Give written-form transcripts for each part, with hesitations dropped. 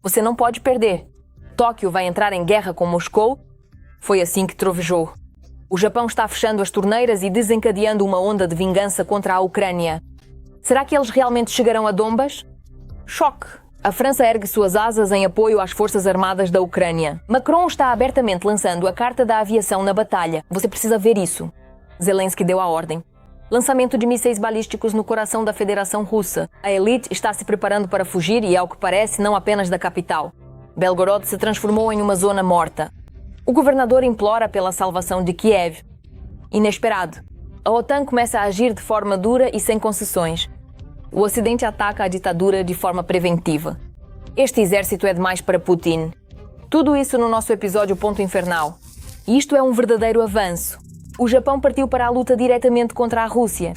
Você não pode perder. Tóquio vai entrar em guerra com Moscou? Foi assim que trovejou. O Japão está fechando as torneiras e desencadeando uma onda de vingança contra a Ucrânia. Será que eles realmente chegarão a Donbas? Choque! A França ergue suas asas em apoio às forças armadas da Ucrânia. Macron está abertamente lançando a carta da aviação na batalha. Você precisa ver isso. Zelensky deu a ordem. Lançamento de mísseis balísticos no coração da Federação Russa. A elite está se preparando para fugir e, ao que parece, não apenas da capital. Belgorod se transformou em uma zona morta. O governador implora pela salvação de Kiev. Inesperado. A OTAN começa a agir de forma dura e sem concessões. O Ocidente ataca a ditadura de forma preventiva. Este exército é demais para Putin. Tudo isso no nosso episódio Ponto Infernal. E isto é um verdadeiro avanço. O Japão partiu para a luta diretamente contra a Rússia.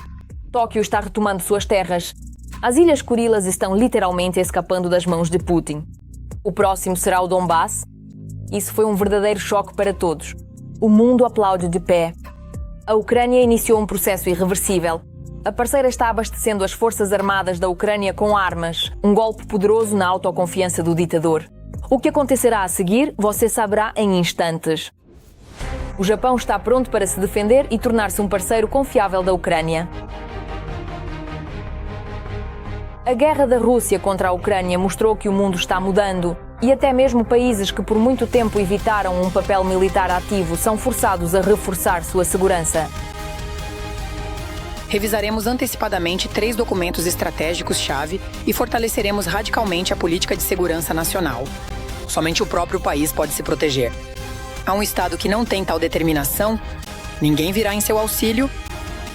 Tóquio está retomando suas terras. As Ilhas Kurilas estão literalmente escapando das mãos de Putin. O próximo será o Donbass? Isso foi um verdadeiro choque para todos. O mundo aplaude de pé. A Ucrânia iniciou um processo irreversível. A parceira está abastecendo as forças armadas da Ucrânia com armas, um golpe poderoso na autoconfiança do ditador. O que acontecerá a seguir, você saberá em instantes. O Japão está pronto para se defender e tornar-se um parceiro confiável da Ucrânia. A guerra da Rússia contra a Ucrânia mostrou que o mundo está mudando e até mesmo países que por muito tempo evitaram um papel militar ativo são forçados a reforçar sua segurança. Revisaremos antecipadamente 3 documentos estratégicos-chave e fortaleceremos radicalmente a política de segurança nacional. Somente o próprio país pode se proteger. A um Estado que não tem tal determinação, ninguém virá em seu auxílio.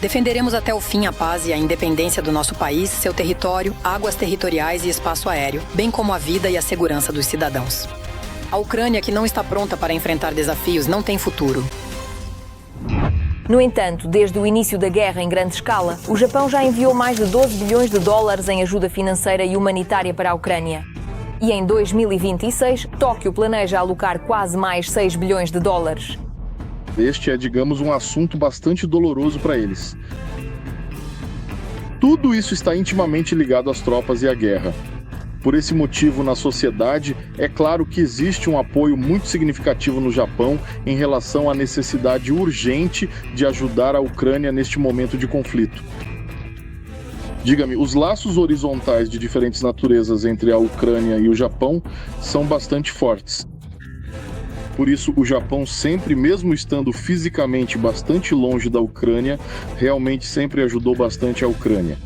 Defenderemos até o fim a paz e a independência do nosso país, seu território, águas territoriais e espaço aéreo, bem como a vida e a segurança dos cidadãos. A Ucrânia, que não está pronta para enfrentar desafios, não tem futuro. No entanto, desde o início da guerra em grande escala, o Japão já enviou mais de 12 bilhões de dólares em ajuda financeira e humanitária para a Ucrânia. E em 2026, Tóquio planeja alocar quase mais 6 bilhões de dólares. Este é, digamos, um assunto bastante doloroso para eles. Tudo isso está intimamente ligado às tropas e à guerra. Por esse motivo, na sociedade, é claro que existe um apoio muito significativo no Japão em relação à necessidade urgente de ajudar a Ucrânia neste momento de conflito. Diga-me, os laços horizontais de diferentes naturezas entre a Ucrânia e o Japão são bastante fortes. Por isso, o Japão sempre, mesmo estando fisicamente bastante longe da Ucrânia, realmente sempre ajudou bastante a Ucrânia.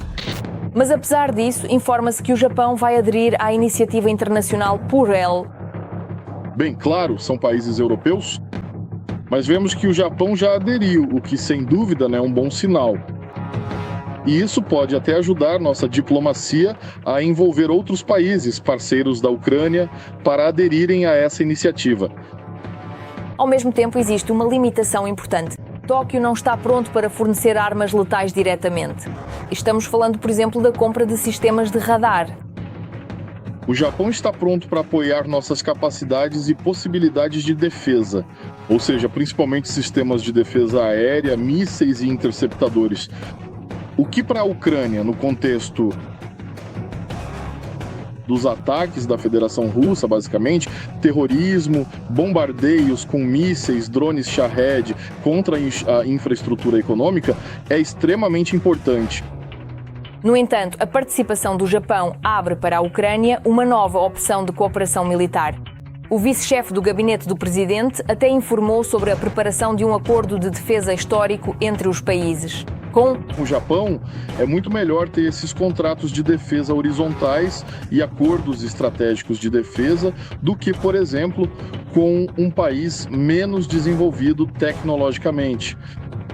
Mas apesar disso, informa-se que o Japão vai aderir à iniciativa internacional Purell. Bem, claro, são países europeus, mas vemos que o Japão já aderiu, o que sem dúvida é um bom sinal. E isso pode até ajudar nossa diplomacia a envolver outros países parceiros da Ucrânia para aderirem a essa iniciativa. Ao mesmo tempo, existe uma limitação importante. Tóquio não está pronto para fornecer armas letais diretamente. Estamos falando, por exemplo, da compra de sistemas de radar. O Japão está pronto para apoiar nossas capacidades e possibilidades de defesa, ou seja, principalmente sistemas de defesa aérea, mísseis e interceptadores. O que para a Ucrânia, no contexto dos ataques da Federação Russa, basicamente, terrorismo, bombardeios com mísseis, drones Shahed contra a infraestrutura econômica, é extremamente importante. No entanto, a participação do Japão abre para a Ucrânia uma nova opção de cooperação militar. O vice-chefe do gabinete do presidente até informou sobre a preparação de um acordo de defesa histórico entre os países. Com o Japão, é muito melhor ter esses contratos de defesa horizontais e acordos estratégicos de defesa do que, por exemplo, com um país menos desenvolvido tecnologicamente.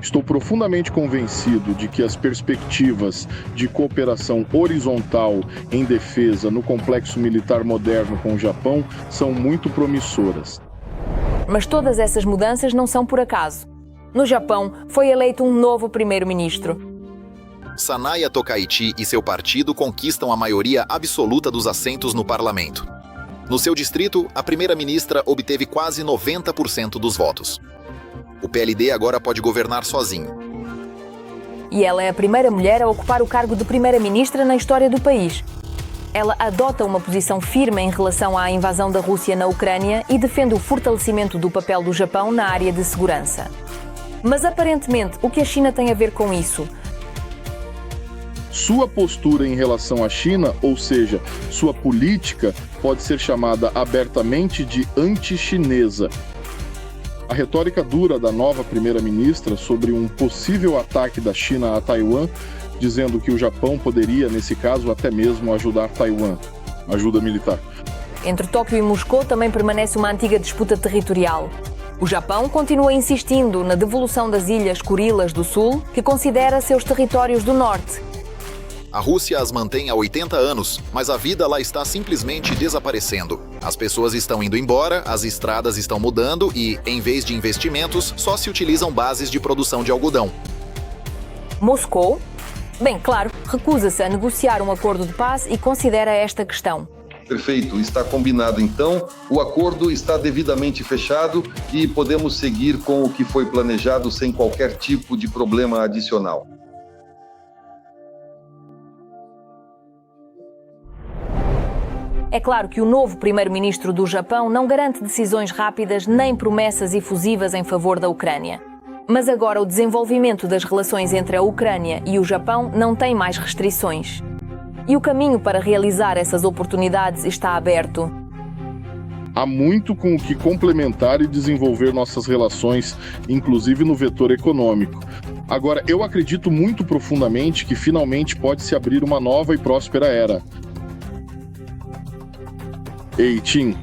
Estou profundamente convencido de que as perspectivas de cooperação horizontal em defesa no complexo militar moderno com o Japão são muito promissoras. Mas todas essas mudanças não são por acaso. No Japão, foi eleito um novo primeiro-ministro. Sanaya Tokaichi e seu partido conquistam a maioria absoluta dos assentos no parlamento. No seu distrito, a primeira-ministra obteve quase 90% dos votos. O PLD agora pode governar sozinho. E ela é a primeira mulher a ocupar o cargo de primeira-ministra na história do país. ela adota uma posição firme em relação à invasão da Rússia na Ucrânia e defende o fortalecimento do papel do Japão na área de segurança. Mas aparentemente, o que a China tem a ver com isso? Sua postura em relação à China, ou seja, sua política, pode ser chamada abertamente de anti-chinesa. A retórica dura da nova primeira-ministra sobre um possível ataque da China a Taiwan, dizendo que o Japão poderia, nesse caso, até mesmo ajudar Taiwan. Ajuda militar. Entre Tóquio e Moscou também permanece uma antiga disputa territorial. O Japão continua insistindo na devolução das ilhas Kurilas do Sul, que considera seus territórios do norte. A Rússia as mantém há 80 anos, mas a vida lá está simplesmente desaparecendo. As pessoas estão indo embora, as estradas estão mudando e, em vez de investimentos, só se utilizam bases de produção de algodão. Moscou? Bem, claro, recusa-se a negociar um acordo de paz e considera esta questão. Perfeito, está combinado então, o acordo está devidamente fechado e podemos seguir com o que foi planejado sem qualquer tipo de problema adicional. É claro que o novo primeiro-ministro do Japão não garante decisões rápidas nem promessas efusivas em favor da Ucrânia. Mas agora o desenvolvimento das relações entre a Ucrânia e o Japão não tem mais restrições. E o caminho para realizar essas oportunidades está aberto. Há muito com o que complementar e desenvolver nossas relações, inclusive no vetor econômico. Agora, eu acredito muito profundamente que finalmente pode se abrir uma nova e próspera era. Ei, Tim,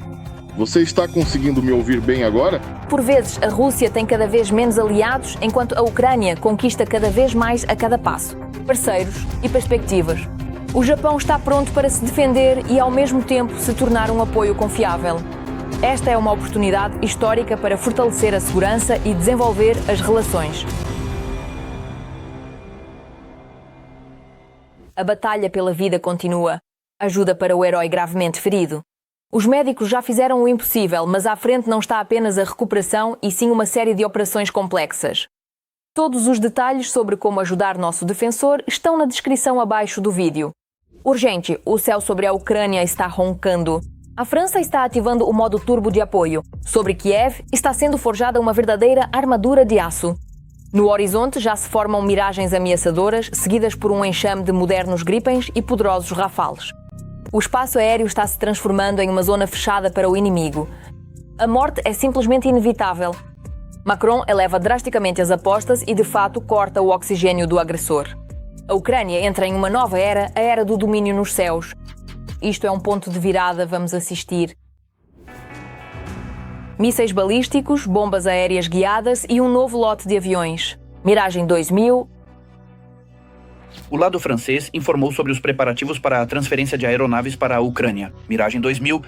você está conseguindo me ouvir bem agora? Por vezes, a Rússia tem cada vez menos aliados, enquanto a Ucrânia conquista cada vez mais a cada passo. Parceiros e perspectivas. O Japão está pronto para se defender e, ao mesmo tempo, se tornar um apoio confiável. Esta é uma oportunidade histórica para fortalecer a segurança e desenvolver as relações. A batalha pela vida continua. Ajuda para o herói gravemente ferido. Os médicos já fizeram o impossível, mas à frente não está apenas a recuperação e sim uma série de operações complexas. Todos os detalhes sobre como ajudar nosso defensor estão na descrição abaixo do vídeo. Urgente, o céu sobre a Ucrânia está roncando. A França está ativando o modo turbo de apoio. Sobre Kiev está sendo forjada uma verdadeira armadura de aço. No horizonte já se formam miragens ameaçadoras, seguidas por um enxame de modernos Gripens e poderosos Rafales. O espaço aéreo está se transformando em uma zona fechada para o inimigo. A morte é simplesmente inevitável. Macron eleva drasticamente as apostas e, de fato, corta o oxigênio do agressor. A Ucrânia entra em uma nova era, a era do domínio nos céus. Isto é um ponto de virada, vamos assistir. Mísseis balísticos, bombas aéreas guiadas e um novo lote de aviões. Miragem 2000... O lado francês informou sobre os preparativos para a transferência de aeronaves para a Ucrânia, Miragem 2000.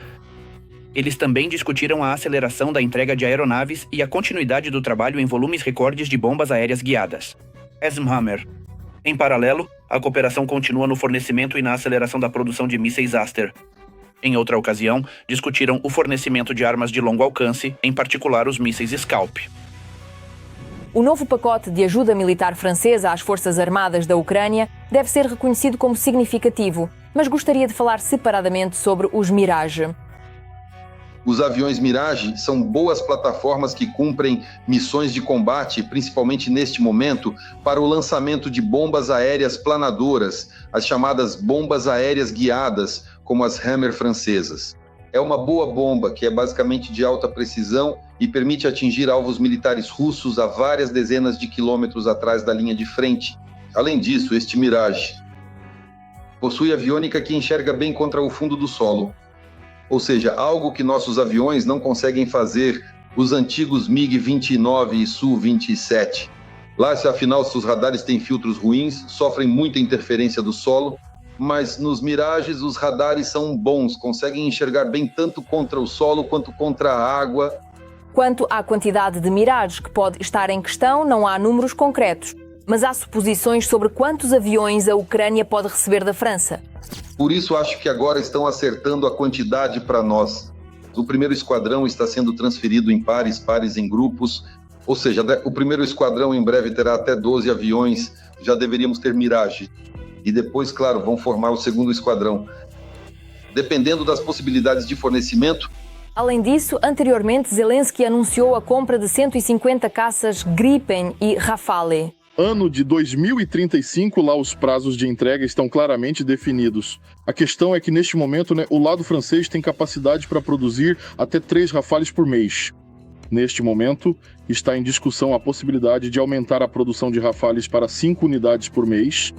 Eles também discutiram a aceleração da entrega de aeronaves e a continuidade do trabalho em volumes recordes de bombas aéreas guiadas, Hammer. Em paralelo, a cooperação continua no fornecimento e na aceleração da produção de mísseis Aster. Em outra ocasião, discutiram o fornecimento de armas de longo alcance, em particular os mísseis Scalp. O novo pacote de ajuda militar francesa às Forças Armadas da Ucrânia deve ser reconhecido como significativo, mas gostaria de falar separadamente sobre os Mirage. Os aviões Mirage são boas plataformas que cumprem missões de combate, principalmente neste momento, para o lançamento de bombas aéreas planadoras, as chamadas bombas aéreas guiadas, como as Hammer francesas. É uma boa bomba que é basicamente de alta precisão e permite atingir alvos militares russos a várias dezenas de quilômetros atrás da linha de frente. Além disso, este Mirage possui aviônica que enxerga bem contra o fundo do solo, ou seja, algo que nossos aviões não conseguem fazer, os antigos MiG-29 e Su-27. Lá, afinal, seus radares têm filtros ruins, sofrem muita interferência do solo, mas nos Mirages os radares são bons, conseguem enxergar bem tanto contra o solo quanto contra a água. Quanto à quantidade de Mirages que pode estar em questão, não há números concretos, mas há suposições sobre quantos aviões a Ucrânia pode receber da França. Por isso acho que agora estão acertando a quantidade para nós. O primeiro esquadrão está sendo transferido em pares em grupos, ou seja, o primeiro esquadrão em breve terá até 12 aviões, já deveríamos ter Mirage. E depois, claro, vão formar o segundo esquadrão. dependendo das possibilidades de fornecimento. Além disso, anteriormente Zelensky anunciou a compra de 150 caças Gripen e Rafale. Ano de 2035, lá os prazos de entrega estão claramente definidos. A questão é que, neste momento, o lado francês tem capacidade para produzir até 3 Rafales por mês. Neste momento, está em discussão a possibilidade de aumentar a produção de Rafales para 5 unidades por mês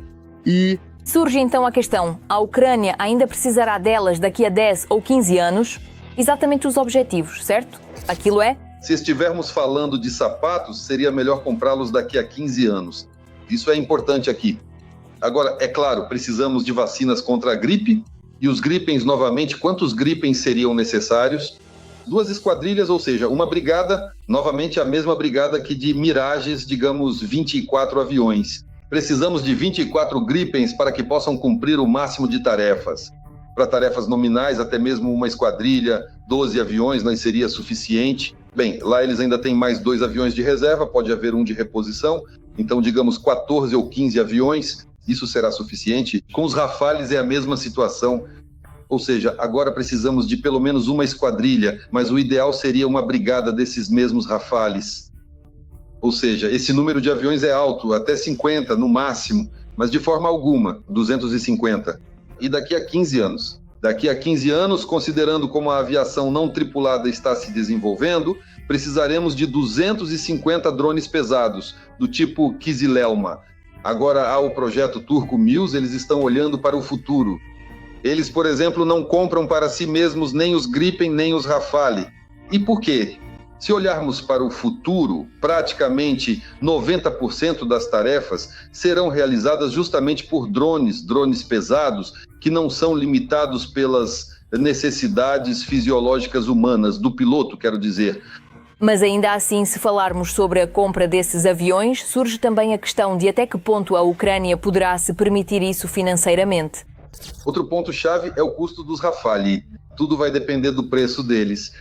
e... Surge então a questão, a Ucrânia ainda precisará delas daqui a 10 ou 15 anos? Exatamente os objetivos, certo? Aquilo é... Se estivermos falando de sapatos, seria melhor comprá-los daqui a 15 anos. Isso é importante aqui. Agora, é claro, precisamos de vacinas contra a gripe. E os gripens, novamente, quantos gripens seriam necessários? 2 esquadrilhas, ou seja, uma brigada, novamente a mesma brigada que de Mirages, digamos, 24 aviões. Precisamos de 24 gripens para que possam cumprir o máximo de tarefas. Para tarefas nominais, até mesmo uma esquadrilha, 12 aviões não seria suficiente. Bem, lá eles ainda têm mais 2 aviões de reserva, pode haver um de reposição, então digamos 14 ou 15 aviões, isso será suficiente. Com os Rafales é a mesma situação, ou seja, agora precisamos de pelo menos uma esquadrilha, mas o ideal seria uma brigada desses mesmos Rafales. Ou seja, esse número de aviões é alto, até 50 no máximo, mas de forma alguma, 250. E daqui a 15 anos? Daqui a 15 anos, considerando como a aviação não tripulada está se desenvolvendo, precisaremos de 250 drones pesados, do tipo Kizilelma. Agora há o projeto turco Mils, eles estão olhando para o futuro. Eles, por exemplo, não compram para si mesmos nem os Gripen, nem os Rafale. E por quê? Se olharmos para o futuro, praticamente 90% das tarefas serão realizadas justamente por drones pesados, que não são limitados pelas necessidades fisiológicas humanas, do piloto, quero dizer. Mas ainda assim, se falarmos sobre a compra desses aviões, surge também a questão de até que ponto a Ucrânia poderá se permitir isso financeiramente. Outro ponto-chave é o custo dos Rafale. Tudo vai depender do preço deles.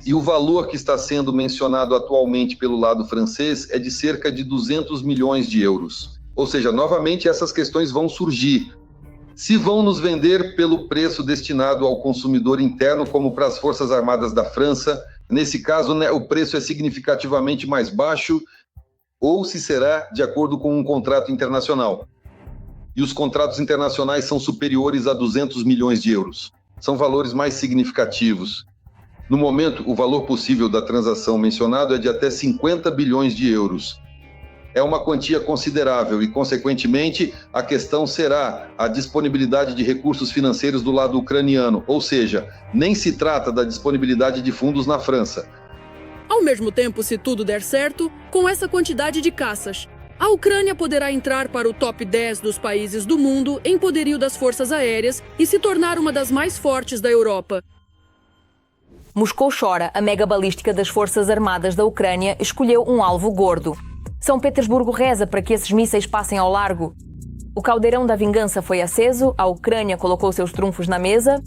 E o valor que está sendo mencionado atualmente pelo lado francês é de cerca de 200 milhões de euros. Ou seja, novamente essas questões vão surgir. Se vão nos vender pelo preço destinado ao consumidor interno, como para as Forças Armadas da França, nesse caso, o preço é significativamente mais baixo, ou se será de acordo com um contrato internacional. E os contratos internacionais são superiores a 200 milhões de euros. São valores mais significativos. No momento, o valor possível da transação mencionado é de até 50 bilhões de euros. É uma quantia considerável e, consequentemente, a questão será a disponibilidade de recursos financeiros do lado ucraniano, ou seja, nem se trata da disponibilidade de fundos na França. Ao mesmo tempo, se tudo der certo, com essa quantidade de caças, a Ucrânia poderá entrar para o top 10 dos países do mundo em poderio das forças aéreas e se tornar uma das mais fortes da Europa. Moscou chora, a mega balística das Forças Armadas da Ucrânia escolheu um alvo gordo. São Petersburgo reza para que esses mísseis passem ao largo. O caldeirão da vingança foi aceso, a Ucrânia colocou seus trunfos na mesa,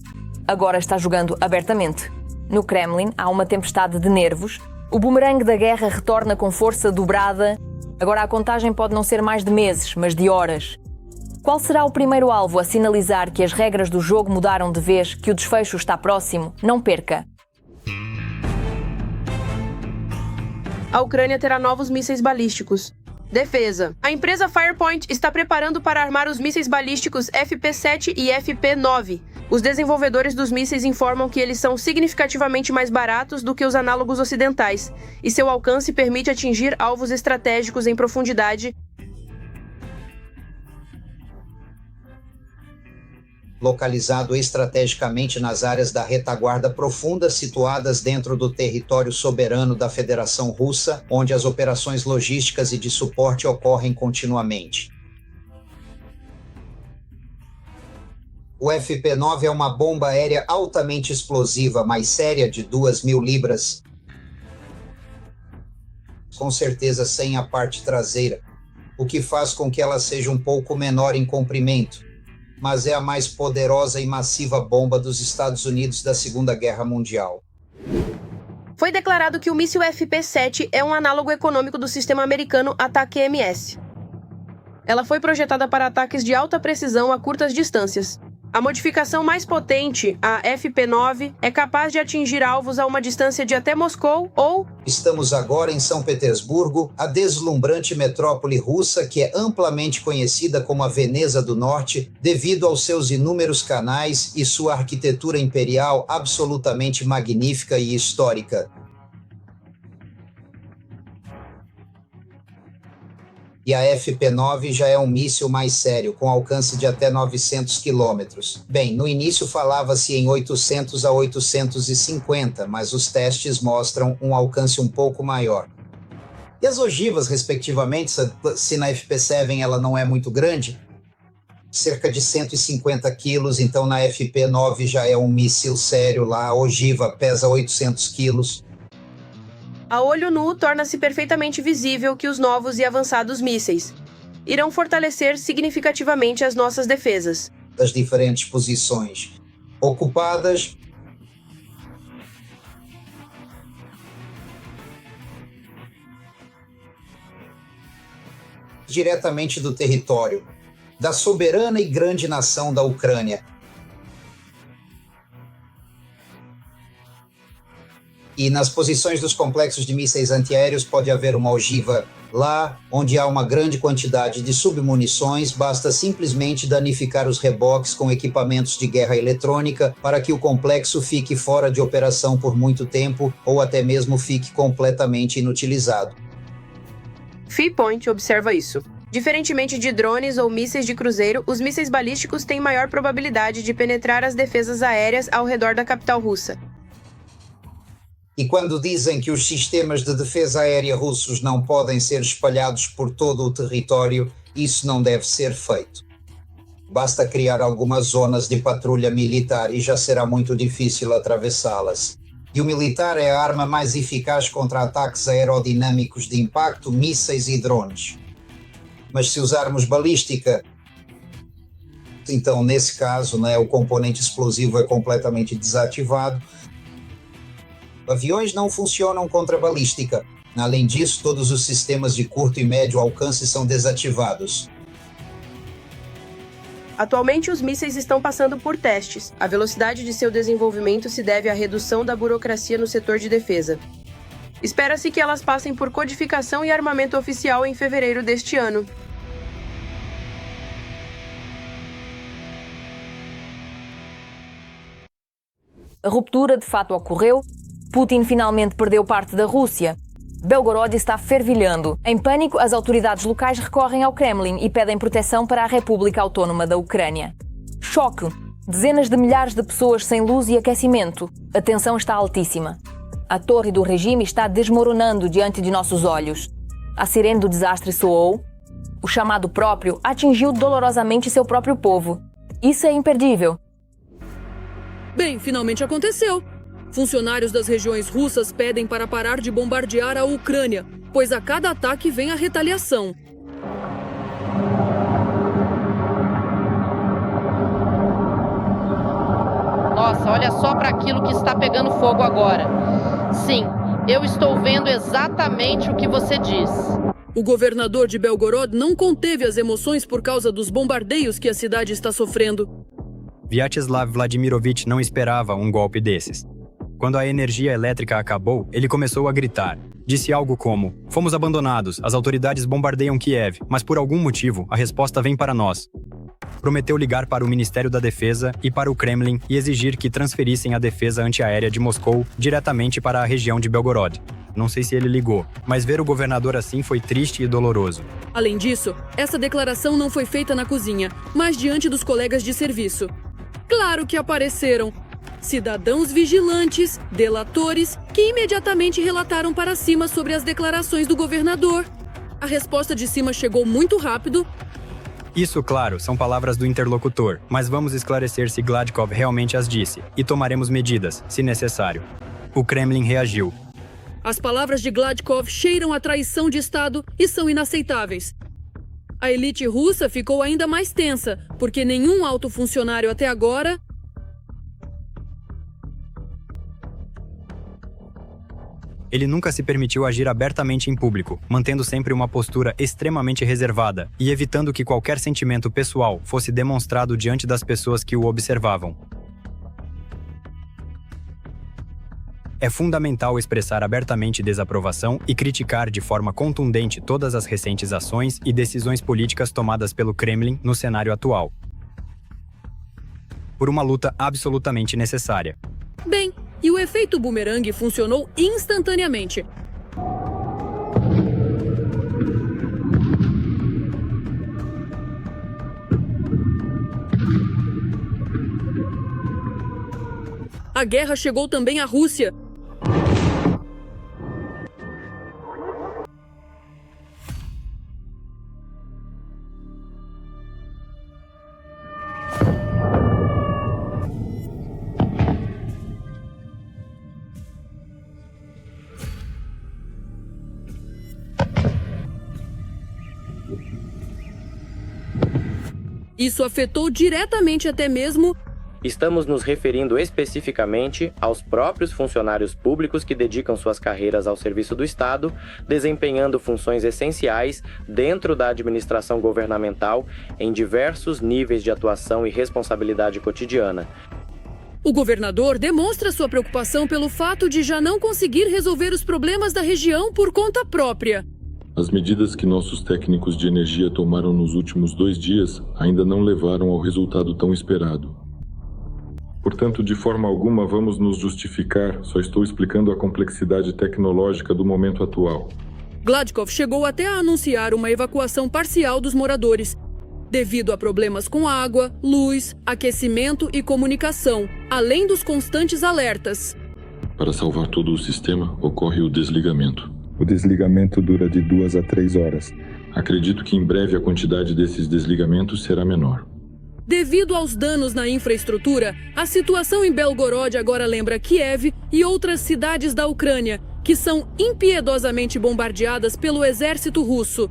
agora está jogando abertamente. No Kremlin há uma tempestade de nervos, o bumerangue da guerra retorna com força dobrada, agora a contagem pode não ser mais de meses, mas de horas. Qual será o primeiro alvo a sinalizar que as regras do jogo mudaram de vez, que o desfecho está próximo? Não perca! A Ucrânia terá novos mísseis balísticos. Defesa. A empresa Firepoint está preparando para armar os mísseis balísticos FP-7 e FP-9. Os desenvolvedores dos mísseis informam que eles são significativamente mais baratos do que os análogos ocidentais, e seu alcance permite atingir alvos estratégicos em profundidade. Localizado estrategicamente nas áreas da retaguarda profunda situadas dentro do território soberano da Federação Russa, onde as operações logísticas e de suporte ocorrem continuamente. O FP-9 é uma bomba aérea altamente explosiva, mais séria, de 2.000 libras, com certeza sem a parte traseira, o que faz com que ela seja um pouco menor em comprimento, mas é a mais poderosa e massiva bomba dos Estados Unidos da Segunda Guerra Mundial. Foi declarado que o míssil FP-7 é um análogo econômico do sistema americano ATACMS. Ela foi projetada para ataques de alta precisão a curtas distâncias. A modificação mais potente, a FP9, é capaz de atingir alvos a uma distância de até Moscou ou... Estamos agora em São Petersburgo, a deslumbrante metrópole russa que é amplamente conhecida como a Veneza do Norte, devido aos seus inúmeros canais e sua arquitetura imperial absolutamente magnífica e histórica. E a FP9 já é um míssil mais sério, com alcance de até 900 quilômetros. Bem, no início falava-se em 800 a 850, mas os testes mostram um alcance um pouco maior. E as ogivas, respectivamente, se na FP7 ela não é muito grande, cerca de 150 quilos, então na FP9 já é um míssil sério lá, a ogiva pesa 800 quilos. A olho nu, torna-se perfeitamente visível que os novos e avançados mísseis irão fortalecer significativamente as nossas defesas. Das diferentes posições ocupadas, diretamente do território da soberana e grande nação da Ucrânia. E nas posições dos complexos de mísseis antiaéreos pode haver uma ogiva lá, onde há uma grande quantidade de submunições, basta simplesmente danificar os reboques com equipamentos de guerra eletrônica para que o complexo fique fora de operação por muito tempo ou até mesmo fique completamente inutilizado. Feepoint observa isso. Diferentemente de drones ou mísseis de cruzeiro, os mísseis balísticos têm maior probabilidade de penetrar as defesas aéreas ao redor da capital russa. E quando dizem que os sistemas de defesa aérea russos não podem ser espalhados por todo o território, isso não deve ser feito. Basta criar algumas zonas de patrulha militar e já será muito difícil atravessá-las. E o militar é a arma mais eficaz contra ataques aerodinâmicos de impacto, mísseis e drones. Mas se usarmos balística, então nesse caso, o componente explosivo é completamente desativado. Aviões não funcionam contra balística. Além disso, todos os sistemas de curto e médio alcance são desativados. Atualmente, os mísseis estão passando por testes. A velocidade de seu desenvolvimento se deve à redução da burocracia no setor de defesa. Espera-se que elas passem por codificação e armamento oficial em fevereiro deste ano. A ruptura de fato ocorreu. Putin finalmente perdeu parte da Rússia. Belgorod está fervilhando. Em pânico, as autoridades locais recorrem ao Kremlin e pedem proteção para a República Autónoma da Ucrânia. Choque. Dezenas de milhares de pessoas sem luz e aquecimento. A tensão está altíssima. A torre do regime está desmoronando diante de nossos olhos. A sirene do desastre soou. O chamado próprio atingiu dolorosamente seu próprio povo. Isso é imperdível. Bem, finalmente aconteceu. Funcionários das regiões russas pedem para parar de bombardear a Ucrânia, pois a cada ataque vem a retaliação. Nossa, olha só para aquilo que está pegando fogo agora. Sim, eu estou vendo exatamente o que você diz. O governador de Belgorod não conteve as emoções por causa dos bombardeios que a cidade está sofrendo. Vyacheslav Vladimirovich não esperava um golpe desses. Quando a energia elétrica acabou, ele começou a gritar. Disse algo como: "Fomos abandonados, as autoridades bombardeiam Kiev, mas por algum motivo a resposta vem para nós." Prometeu ligar para o Ministério da Defesa e para o Kremlin e exigir que transferissem a defesa antiaérea de Moscou diretamente para a região de Belgorod. Não sei se ele ligou, mas ver o governador assim foi triste e doloroso. Além disso, essa declaração não foi feita na cozinha, mas diante dos colegas de serviço. Claro que apareceram cidadãos vigilantes, delatores, que imediatamente relataram para cima sobre as declarações do governador. A resposta de cima chegou muito rápido. Isso, claro, são palavras do interlocutor, mas vamos esclarecer se Gladkov realmente as disse, e tomaremos medidas, se necessário. O Kremlin reagiu. As palavras de Gladkov cheiram a traição de Estado e são inaceitáveis. A elite russa ficou ainda mais tensa, porque nenhum alto funcionário até agora Ele nunca se permitiu agir abertamente em público, mantendo sempre uma postura extremamente reservada e evitando que qualquer sentimento pessoal fosse demonstrado diante das pessoas que o observavam. É fundamental expressar abertamente desaprovação e criticar de forma contundente todas as recentes ações e decisões políticas tomadas pelo Kremlin no cenário atual, por uma luta absolutamente necessária. Bem, e o efeito bumerangue funcionou instantaneamente. A guerra chegou também à Rússia. Isso afetou diretamente até mesmo... Estamos nos referindo especificamente aos próprios funcionários públicos que dedicam suas carreiras ao serviço do Estado, desempenhando funções essenciais dentro da administração governamental em diversos níveis de atuação e responsabilidade cotidiana. O governador demonstra sua preocupação pelo fato de já não conseguir resolver os problemas da região por conta própria. As medidas que nossos técnicos de energia tomaram nos últimos 2 dias ainda não levaram ao resultado tão esperado. Portanto, de forma alguma vamos nos justificar, só estou explicando a complexidade tecnológica do momento atual. Gladkov chegou até a anunciar uma evacuação parcial dos moradores, devido a problemas com água, luz, aquecimento e comunicação, além dos constantes alertas. Para salvar todo o sistema, ocorre o desligamento. O desligamento dura de 2 a 3 horas. Acredito que em breve a quantidade desses desligamentos será menor. Devido aos danos na infraestrutura, a situação em Belgorod agora lembra Kiev e outras cidades da Ucrânia, que são impiedosamente bombardeadas pelo exército russo.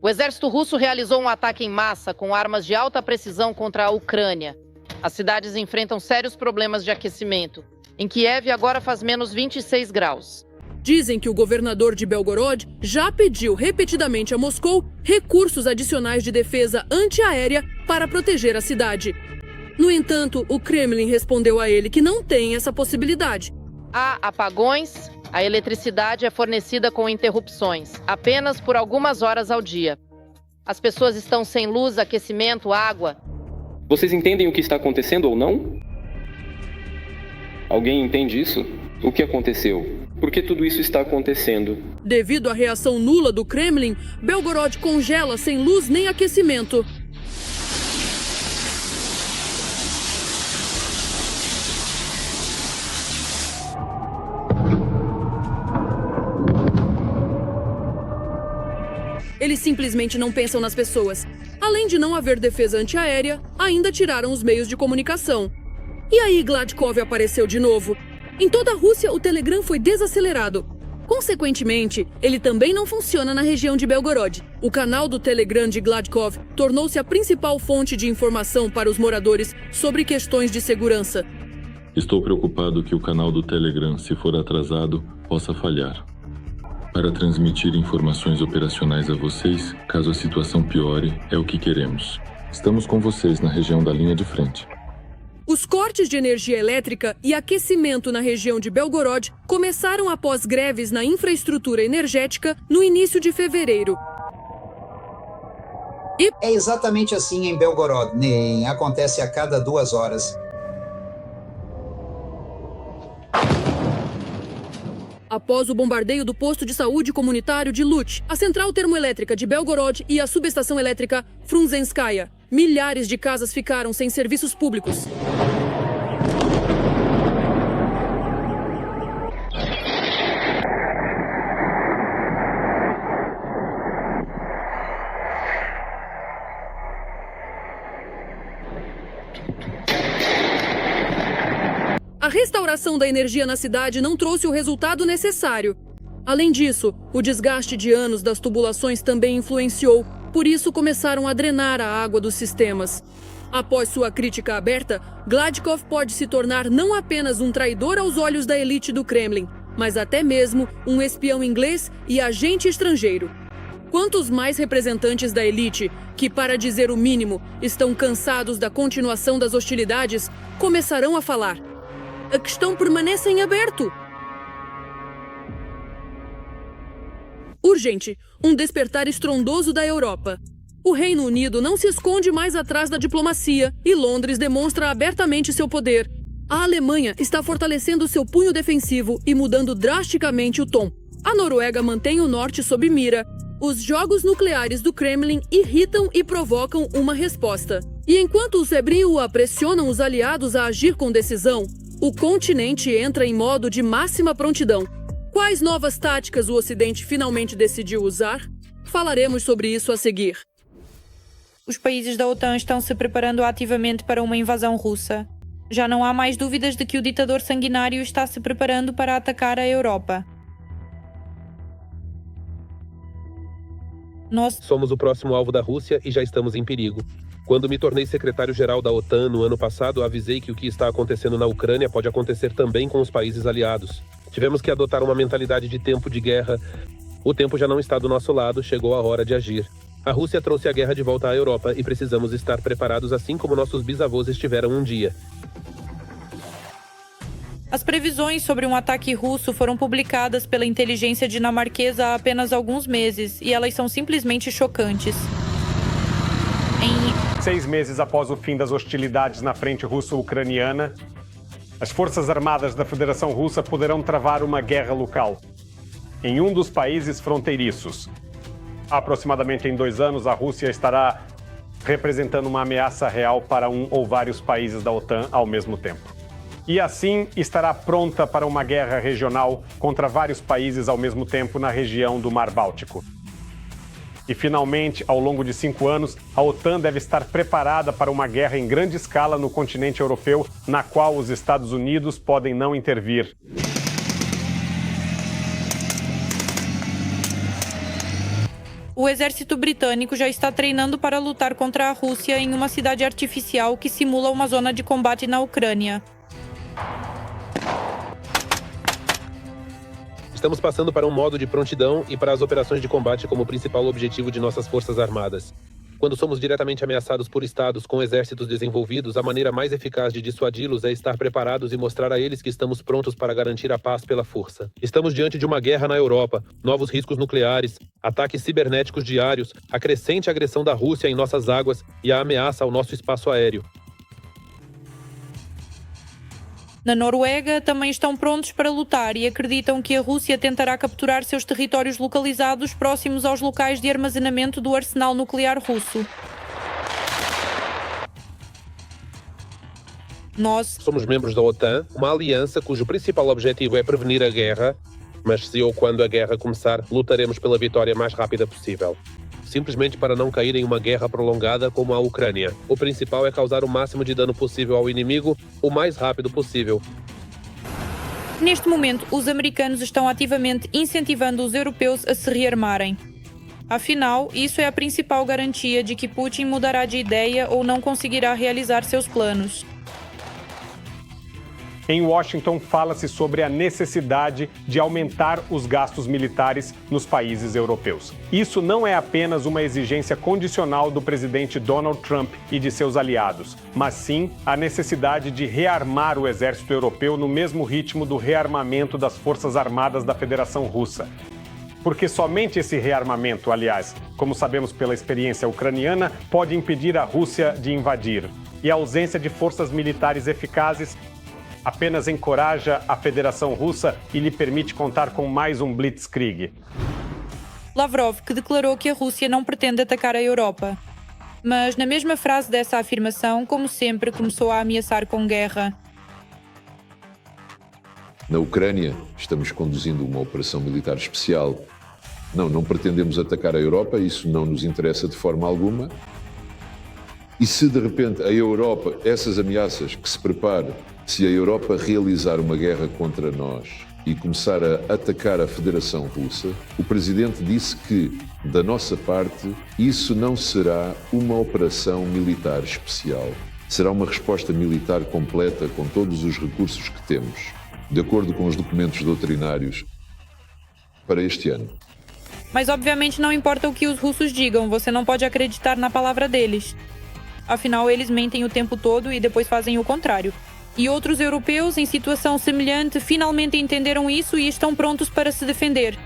O exército russo realizou um ataque em massa com armas de alta precisão contra a Ucrânia. As cidades enfrentam sérios problemas de aquecimento. Em Kiev agora faz menos 26 graus. Dizem que o governador de Belgorod já pediu repetidamente a Moscou recursos adicionais de defesa antiaérea para proteger a cidade. No entanto, o Kremlin respondeu a ele que não tem essa possibilidade. Há apagões, a eletricidade é fornecida com interrupções, apenas por algumas horas ao dia. As pessoas estão sem luz, aquecimento, água. Vocês entendem o que está acontecendo ou não? Alguém entende isso? O que aconteceu? Por que tudo isso está acontecendo? Devido à reação nula do Kremlin, Belgorod congela sem luz nem aquecimento. Eles simplesmente não pensam nas pessoas. Além de não haver defesa antiaérea, ainda tiraram os meios de comunicação. E aí Gladkov apareceu de novo. Em toda a Rússia, o Telegram foi desacelerado. Consequentemente, ele também não funciona na região de Belgorod. O canal do Telegram de Gladkov tornou-se a principal fonte de informação para os moradores sobre questões de segurança. Estou preocupado que o canal do Telegram, se for atrasado, possa falhar. Para transmitir informações operacionais a vocês, caso a situação piore, é o que queremos. Estamos com vocês na região da linha de frente. Os cortes de energia elétrica e aquecimento na região de Belgorod começaram após greves na infraestrutura energética no início de fevereiro. É exatamente assim em Belgorod, acontece a cada 2 horas. Após o bombardeio do posto de saúde comunitário de Lut, a central termoelétrica de Belgorod e a subestação elétrica Frunzenskaya, milhares de casas ficaram sem serviços públicos. A restauração da energia na cidade não trouxe o resultado necessário. Além disso, o desgaste de anos das tubulações também influenciou, por isso começaram a drenar a água dos sistemas. Após sua crítica aberta, Gladkov pode se tornar não apenas um traidor aos olhos da elite do Kremlin, mas até mesmo um espião inglês e agente estrangeiro. Quantos mais representantes da elite, que, para dizer o mínimo, estão cansados da continuação das hostilidades, começarão a falar? A questão permanece em aberto. Urgente, um despertar estrondoso da Europa. O Reino Unido não se esconde mais atrás da diplomacia e Londres demonstra abertamente seu poder. A Alemanha está fortalecendo seu punho defensivo e mudando drasticamente o tom. A Noruega mantém o norte sob mira. Os jogos nucleares do Kremlin irritam e provocam uma resposta. E enquanto os Ebriu pressionam os aliados a agir com decisão, o continente entra em modo de máxima prontidão. Quais novas táticas o Ocidente finalmente decidiu usar? Falaremos sobre isso a seguir. Os países da OTAN estão se preparando ativamente para uma invasão russa. Já não há mais dúvidas de que o ditador sanguinário está se preparando para atacar a Europa. Nós somos o próximo alvo da Rússia e já estamos em perigo. Quando me tornei secretário-geral da OTAN no ano passado, avisei que o que está acontecendo na Ucrânia pode acontecer também com os países aliados. Tivemos que adotar uma mentalidade de tempo de guerra. O tempo já não está do nosso lado, chegou a hora de agir. A Rússia trouxe a guerra de volta à Europa e precisamos estar preparados assim como nossos bisavôs estiveram um dia. As previsões sobre um ataque russo foram publicadas pela inteligência dinamarquesa há apenas alguns meses e elas são simplesmente chocantes. 6 meses após o fim das hostilidades na frente russo-ucraniana, as Forças Armadas da Federação Russa poderão travar uma guerra local em um dos países fronteiriços. Aproximadamente em 2 anos, a Rússia estará representando uma ameaça real para um ou vários países da OTAN ao mesmo tempo. E assim estará pronta para uma guerra regional contra vários países ao mesmo tempo na região do Mar Báltico. E finalmente, ao longo de 5 anos, a OTAN deve estar preparada para uma guerra em grande escala no continente europeu, na qual os Estados Unidos podem não intervir. O exército britânico já está treinando para lutar contra a Rússia em uma cidade artificial que simula uma zona de combate na Ucrânia. Estamos passando para um modo de prontidão e para as operações de combate como principal objetivo de nossas forças armadas. Quando somos diretamente ameaçados por estados com exércitos desenvolvidos, a maneira mais eficaz de dissuadi-los é estar preparados e mostrar a eles que estamos prontos para garantir a paz pela força. Estamos diante de uma guerra na Europa, novos riscos nucleares, ataques cibernéticos diários, a crescente agressão da Rússia em nossas águas e a ameaça ao nosso espaço aéreo. Na Noruega, também estão prontos para lutar e acreditam que a Rússia tentará capturar seus territórios localizados próximos aos locais de armazenamento do arsenal nuclear russo. Nós somos membros da OTAN, uma aliança cujo principal objetivo é prevenir a guerra, mas se ou quando a guerra começar, lutaremos pela vitória mais rápida possível. Simplesmente para não cair em uma guerra prolongada como a Ucrânia. O principal é causar o máximo de dano possível ao inimigo, o mais rápido possível. Neste momento, os americanos estão ativamente incentivando os europeus a se rearmarem. Afinal, isso é a principal garantia de que Putin mudará de ideia ou não conseguirá realizar seus planos. Em Washington, fala-se sobre a necessidade de aumentar os gastos militares nos países europeus. Isso não é apenas uma exigência condicional do presidente Donald Trump e de seus aliados, mas sim a necessidade de rearmar o exército europeu no mesmo ritmo do rearmamento das Forças Armadas da Federação Russa. Porque somente esse rearmamento, aliás, como sabemos pela experiência ucraniana, pode impedir a Rússia de invadir. E a ausência de forças militares eficazes apenas encoraja a Federação Russa e lhe permite contar com mais um blitzkrieg. Lavrov, que declarou que a Rússia não pretende atacar a Europa. Mas, na mesma frase dessa afirmação, como sempre, começou a ameaçar com guerra. Na Ucrânia, estamos conduzindo uma operação militar especial. Não pretendemos atacar a Europa, isso não nos interessa de forma alguma. E se de repente a Europa, essas ameaças que se prepara, se a Europa realizar uma guerra contra nós e começar a atacar a Federação Russa, o Presidente disse que, da nossa parte, isso não será uma operação militar especial. Será uma resposta militar completa com todos os recursos que temos. de acordo com os documentos doutrinários, para este ano. Mas obviamente não importa o que os russos digam, você não pode acreditar na palavra deles. Afinal, eles mentem o tempo todo e depois fazem o contrário. E outros europeus em situação semelhante finalmente entenderam isso e estão prontos para se defender.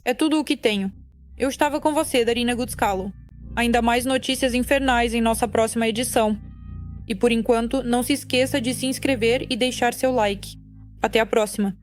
É tudo o que tenho. Eu estava com você, Darina Gutskalo. Ainda mais notícias infernais em nossa próxima edição. E por enquanto, não se esqueça de se inscrever e deixar seu like. Até a próxima!